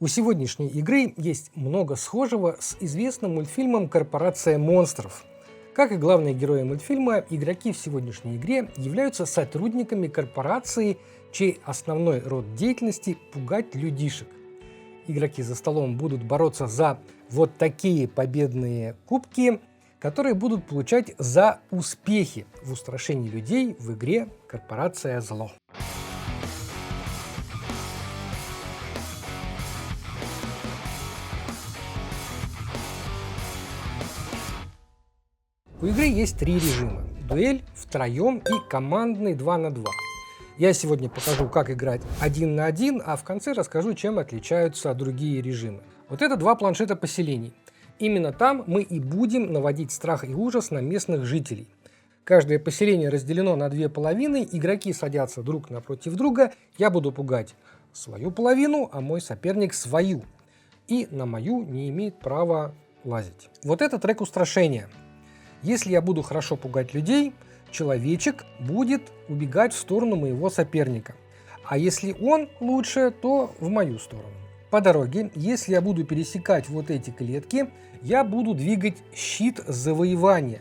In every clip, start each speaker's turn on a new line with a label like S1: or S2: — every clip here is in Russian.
S1: У сегодняшней игры есть много схожего с известным мультфильмом «Корпорация монстров». Как и главные герои мультфильма, игроки в сегодняшней игре являются сотрудниками корпорации, чей основной род деятельности – пугать людишек. Игроки за столом будут бороться за вот такие победные кубки, которые будут получать за успехи в устрашении людей в игре «Корпорация зло». У игры есть три режима – дуэль, втроем и командный 2 на 2. Я сегодня покажу, как играть 1 на 1, а в конце расскажу, чем отличаются другие режимы. Вот это два планшета поселений. Именно там мы и будем наводить страх и ужас на местных жителей. Каждое поселение разделено на две половины, игроки садятся друг напротив друга, я буду пугать свою половину, а мой соперник свою. И на мою не имеет права лазить. Вот это трек устрашения. Если я буду хорошо пугать людей, человечек будет убегать в сторону моего соперника. А если он лучше, то в мою сторону. По дороге, если я буду пересекать вот эти клетки, я буду двигать щит завоевания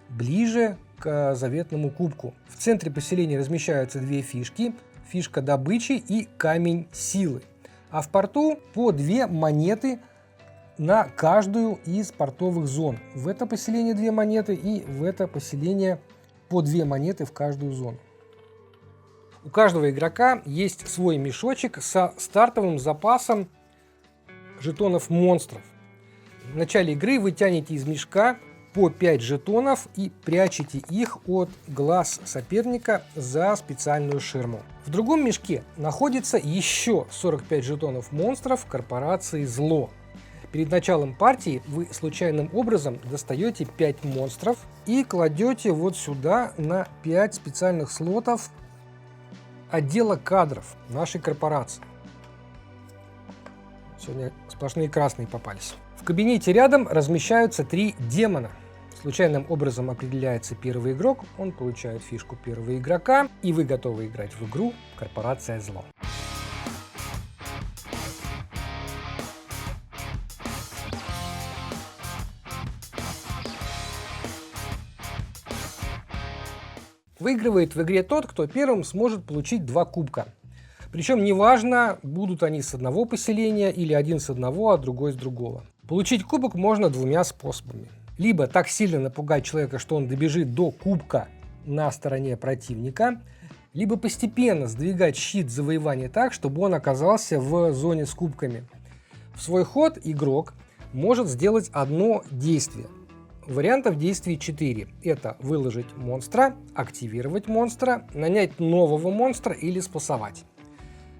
S1: ближе к заветному кубку. В центре поселения размещаются две фишки – фишка добычи и камень силы. А в порту по 2 монеты на каждую из портовых зон. В это поселение 2 монеты и в это поселение по 2 монеты в каждую зону. У каждого игрока есть свой мешочек со стартовым запасом жетонов монстров. В начале игры вы тянете из мешка по 5 жетонов и прячете их от глаз соперника за специальную ширму. В другом мешке находится еще 45 жетонов монстров корпорации зло. Перед началом партии вы случайным образом достаете 5 монстров и кладете вот сюда на 5 специальных слотов отдела кадров нашей корпорации. Сегодня сплошные красные попались. В кабинете рядом размещаются 3 демона. Случайным образом определяется первый игрок, он получает фишку первого игрока, и вы готовы играть в игру «Корпорация зло». Выигрывает в игре тот, кто первым сможет получить 2 кубка. Причем неважно, будут они с одного поселения или один с одного, а другой с другого. Получить кубок можно 2 способами. Либо так сильно напугать человека, что он добежит до кубка на стороне противника, либо постепенно сдвигать щит завоевания так, чтобы он оказался в зоне с кубками. В свой ход игрок может сделать одно действие. Вариантов действий 4. Это выложить монстра, активировать монстра, нанять нового монстра или спасовать.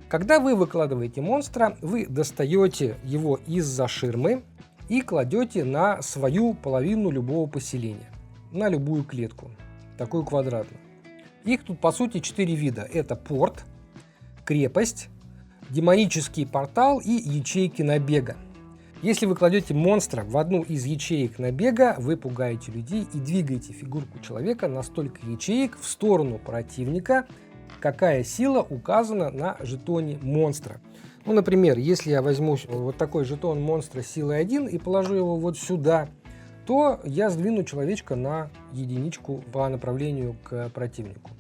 S1: Когда вы выкладываете монстра, вы достаете его из-за ширмы и кладете на свою половину любого поселения, на любую клетку, такую квадратную. Их тут по сути 4 вида. Это порт, крепость, демонический портал и ячейки набега. Если вы кладете монстра в одну из ячеек набега, вы пугаете людей и двигаете фигурку человека на столько ячеек в сторону противника, какая сила указана на жетоне монстра. Ну, например, если я возьму вот такой жетон монстра силой 1 и положу его вот сюда, то я сдвину человечка на единичку по направлению к противнику.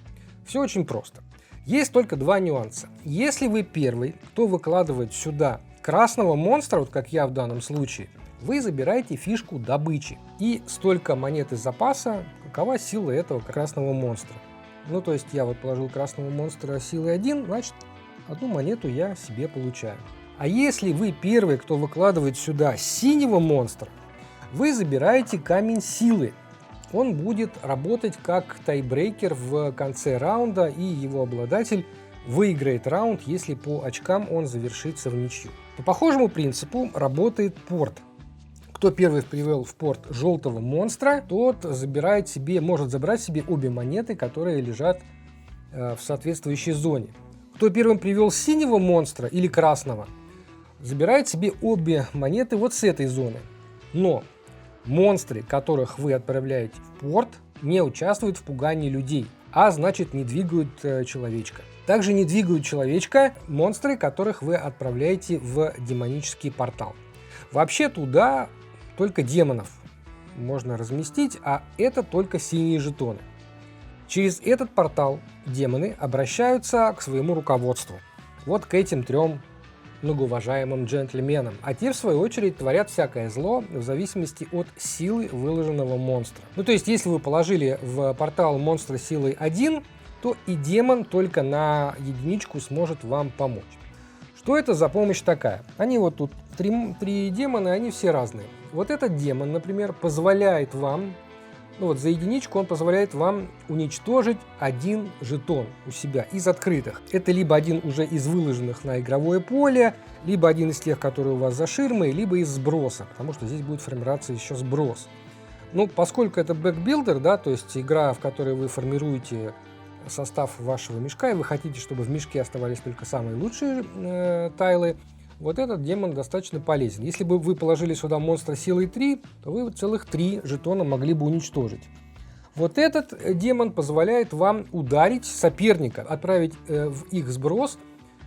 S1: Все очень просто. Есть только 2 нюанса. Если вы первый, кто выкладывает сюда красного монстра, вот как я в данном случае, вы забираете фишку добычи и столько монет из запаса, какова сила этого красного монстра. Ну, то есть я вот положил красного монстра силой 1, значит, 1 монету я себе получаю. А если вы первый, кто выкладывает сюда синего монстра, вы забираете камень силы. Он будет работать как тайбрейкер в конце раунда, и его обладатель выиграет раунд, если по очкам он завершится в ничью. По похожему принципу работает порт. Кто первый привел в порт желтого монстра, тот может забрать себе обе монеты, которые лежат в соответствующей зоне. Кто первым привел синего монстра или красного, забирает себе обе монеты вот с этой зоны. Но монстры, которых вы отправляете в порт, не участвуют в пугании людей. а значит не двигают человечка. Также не двигают человечка монстры, которых вы отправляете в демонический портал. Вообще туда только демонов можно разместить, а это только синие жетоны. Через этот портал демоны обращаются к своему руководству. Вот к этим трем многоуважаемым джентльменам. А те, в свою очередь, творят всякое зло в зависимости от силы выложенного монстра. Ну, то есть, если вы положили в портал монстра силой 1, то и демон только на единичку сможет вам помочь. Что это за помощь такая? Они вот тут три демона, они все разные. Вот этот демон, например, позволяет вам, ну вот за единичку он позволяет вам уничтожить один жетон у себя из открытых. Это либо один уже из выложенных на игровое поле, либо один из тех, которые у вас за ширмой, либо из сброса, потому что здесь будет формироваться еще сброс. Ну, поскольку это бэкбилдер, да, то есть игра, в которой вы формируете состав вашего мешка, и вы хотите, чтобы в мешке оставались только самые лучшие тайлы, вот этот демон достаточно полезен. Если бы вы положили сюда монстра силой 3, то вы целых 3 жетона могли бы уничтожить. Вот этот демон позволяет вам ударить соперника, отправить в их сброс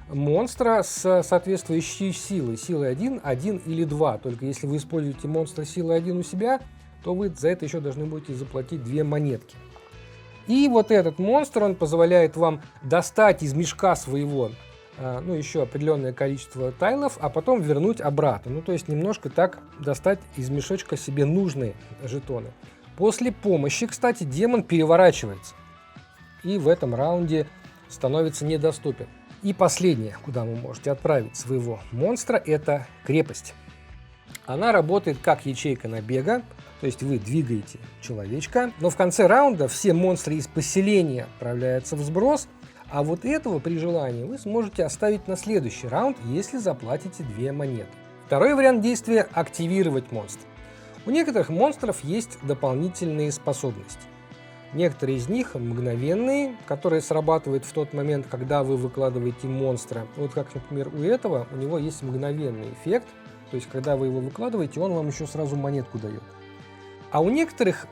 S1: монстра с соответствующей силой. Силой 1, 1 или 2. Только если вы используете монстра силой 1 у себя, то вы за это еще должны будете заплатить 2 монетки. И вот этот монстр, он позволяет вам достать из мешка своего ну, еще определенное количество тайлов, а потом вернуть обратно. Ну, то есть немножко так достать из мешочка себе нужные жетоны. После помощи, кстати, демон переворачивается. И в этом раунде становится недоступен. И последнее, куда вы можете отправить своего монстра, это крепость. Она работает как ячейка набега, то есть вы двигаете человечка, но в конце раунда все монстры из поселения отправляются в сброс, а вот этого при желании вы сможете оставить на следующий раунд, если заплатите 2 монеты. Второй вариант действия – активировать монстр. У некоторых монстров есть дополнительные способности. Некоторые из них мгновенные, которые срабатывают в тот момент, когда вы выкладываете монстра. Вот как, например, у этого, у него есть мгновенный эффект, то есть когда вы его выкладываете, он вам еще сразу монетку дает. А у некоторых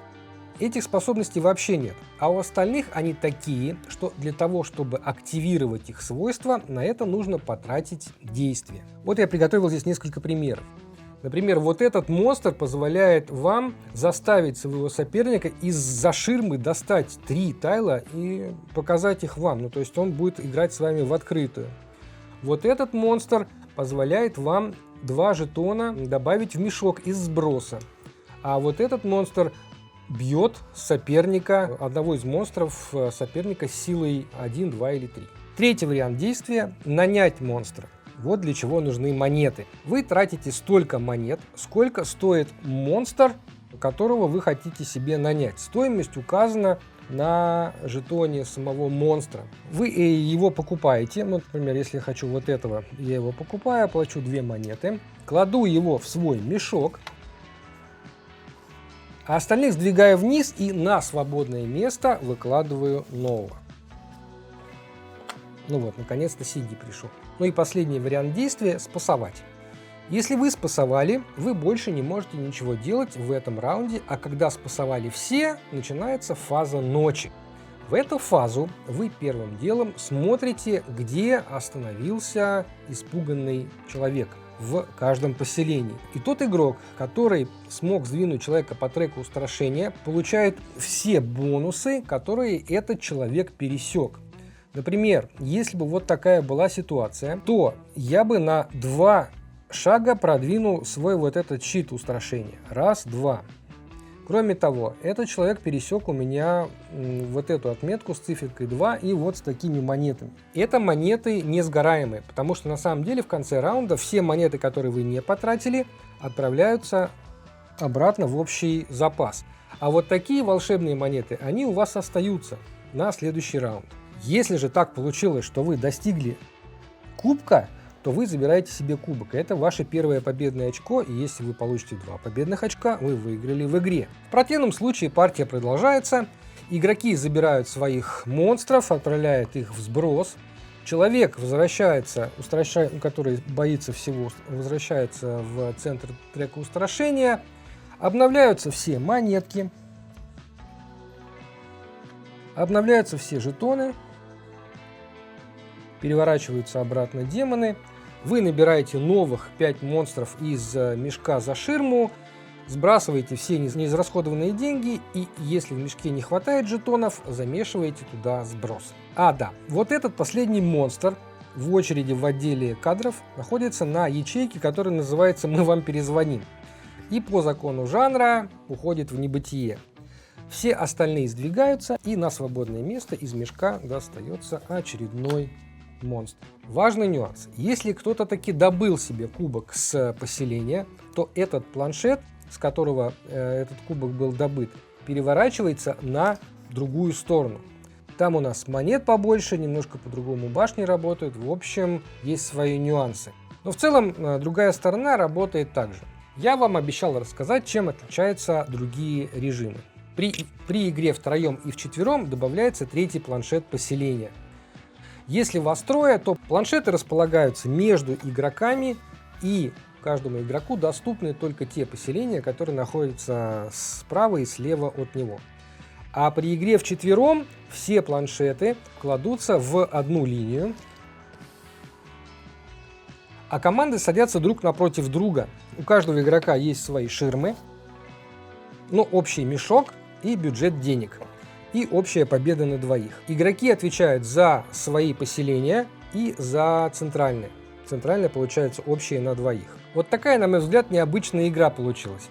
S1: этих способностей вообще нет, а у остальных они такие, что для того, чтобы активировать их свойства, на это нужно потратить действие. Вот я приготовил здесь несколько примеров. Например, вот этот монстр позволяет вам заставить своего соперника из-за ширмы достать 3 тайла и показать их вам. Ну, то есть он будет играть с вами в открытую. Вот этот монстр позволяет вам 2 жетона добавить в мешок из сброса. А вот этот монстр бьет соперника, одного из монстров соперника с силой 1, 2 или 3. Третий вариант действия – нанять монстра. Вот для чего нужны монеты. Вы тратите столько монет, сколько стоит монстр, которого вы хотите себе нанять. Стоимость указана на жетоне самого монстра. Вы его покупаете. Ну, например, если я хочу вот этого, я его покупаю, плачу 2 монеты, кладу его в свой мешок, а остальных сдвигаю вниз и на свободное место выкладываю нового. Ну вот, наконец-то Сиги пришел. Ну и последний вариант действия – спасовать. Если вы спасовали, вы больше не можете ничего делать в этом раунде, а когда спасовали все, начинается фаза ночи. В эту фазу вы первым делом смотрите, где остановился испуганный человек в каждом поселении. И тот игрок, который смог сдвинуть человека по треку устрашения, получает все бонусы, которые этот человек пересек. Например, если бы вот такая была ситуация, то я бы на 2 шага продвинул свой вот этот щит устрашения. 1, 2. Кроме того, этот человек пересек у меня вот эту отметку с циферкой 2 и вот с такими монетами. Это монеты несгораемые, потому что на самом деле в конце раунда все монеты, которые вы не потратили, отправляются обратно в общий запас. А вот такие волшебные монеты, они у вас остаются на следующий раунд. Если же так получилось, что вы достигли кубка, то вы забираете себе кубок. Это ваше первое победное очко, и если вы получите 2 победных очка, вы выиграли в игре. В противном случае партия продолжается, игроки забирают своих монстров, отправляют их в сброс, человек возвращается, который боится всего, возвращается в центр трека устрашения, обновляются все монетки, Обновляются все жетоны, переворачиваются обратно демоны. Вы набираете новых 5 монстров из мешка за ширму, сбрасываете все неизрасходованные деньги, и если в мешке не хватает жетонов, замешиваете туда сброс. Да, вот этот последний монстр в очереди в отделе кадров находится на ячейке, которая называется «Мы вам перезвоним», и по закону жанра уходит в небытие. Все остальные сдвигаются, и на свободное место из мешка достается очередной монстр. Важный нюанс. Если кто-то таки добыл себе кубок с поселения, то этот планшет, с которого этот кубок был добыт, переворачивается на другую сторону. Там у нас монет побольше, немножко по-другому башни работают. В общем, есть свои нюансы. Но в целом другая сторона работает так же. Я вам обещал рассказать, чем отличаются другие режимы. При игре втроем и вчетвером добавляется третий планшет поселения. Если вас трое, то планшеты располагаются между игроками, и каждому игроку доступны только те поселения, которые находятся справа и слева от него. А при игре вчетвером все планшеты кладутся в одну линию, а команды садятся друг напротив друга. У каждого игрока есть свои ширмы, общий мешок и бюджет денег. И общая победа на двоих. Игроки отвечают за свои поселения и за центральные. Центральные, получается, общие на двоих. Вот такая, на мой взгляд, необычная игра получилась.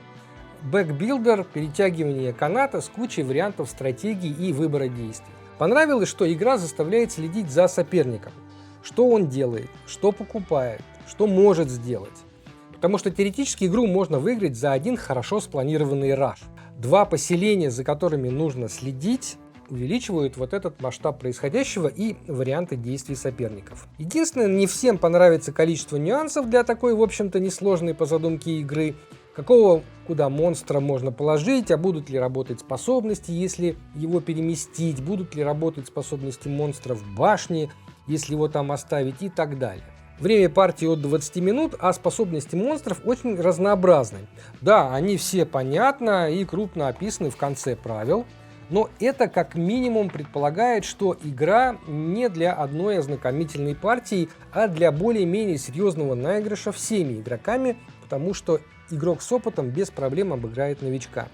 S1: Бэкбилдер, перетягивание каната с кучей вариантов стратегий и выбора действий. Понравилось, что игра заставляет следить за соперником. Что он делает, что покупает, что может сделать. Потому что теоретически игру можно выиграть за один хорошо спланированный раш. 2 поселения, за которыми нужно следить, увеличивают вот этот масштаб происходящего и варианты действий соперников. Единственное, не всем понравится количество нюансов для такой, в общем-то, несложной по задумке игры. Какого куда монстра можно положить, а будут ли работать способности, если его переместить, будут ли работать способности монстра в башне, если его там оставить и так далее. Время партии от 20 минут, а способности монстров очень разнообразны. Да, они все понятно и крупно описаны в конце правил, но это как минимум предполагает, что игра не для одной ознакомительной партии, а для более-менее серьезного наигрыша всеми игроками, потому что игрок с опытом без проблем обыграет новичка.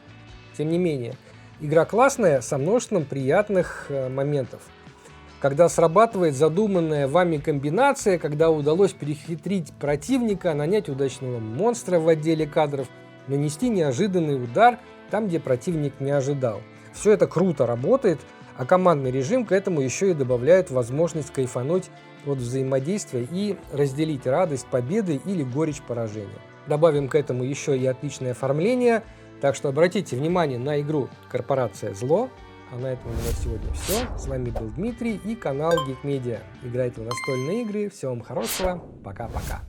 S1: Тем не менее, игра классная, со множеством приятных моментов. Когда срабатывает задуманная вами комбинация, когда удалось перехитрить противника, нанять удачного монстра в отделе кадров, нанести неожиданный удар там, где противник не ожидал. Все это круто работает, а командный режим к этому еще и добавляет возможность кайфануть от взаимодействия и разделить радость победы или горечь поражения. Добавим к этому еще и отличное оформление, так что обратите внимание на игру «Корпорация Зло». А на этом у меня сегодня все. С вами был Дмитрий и канал Geek Media. Играйте в настольные игры. Всего вам хорошего. Пока-пока.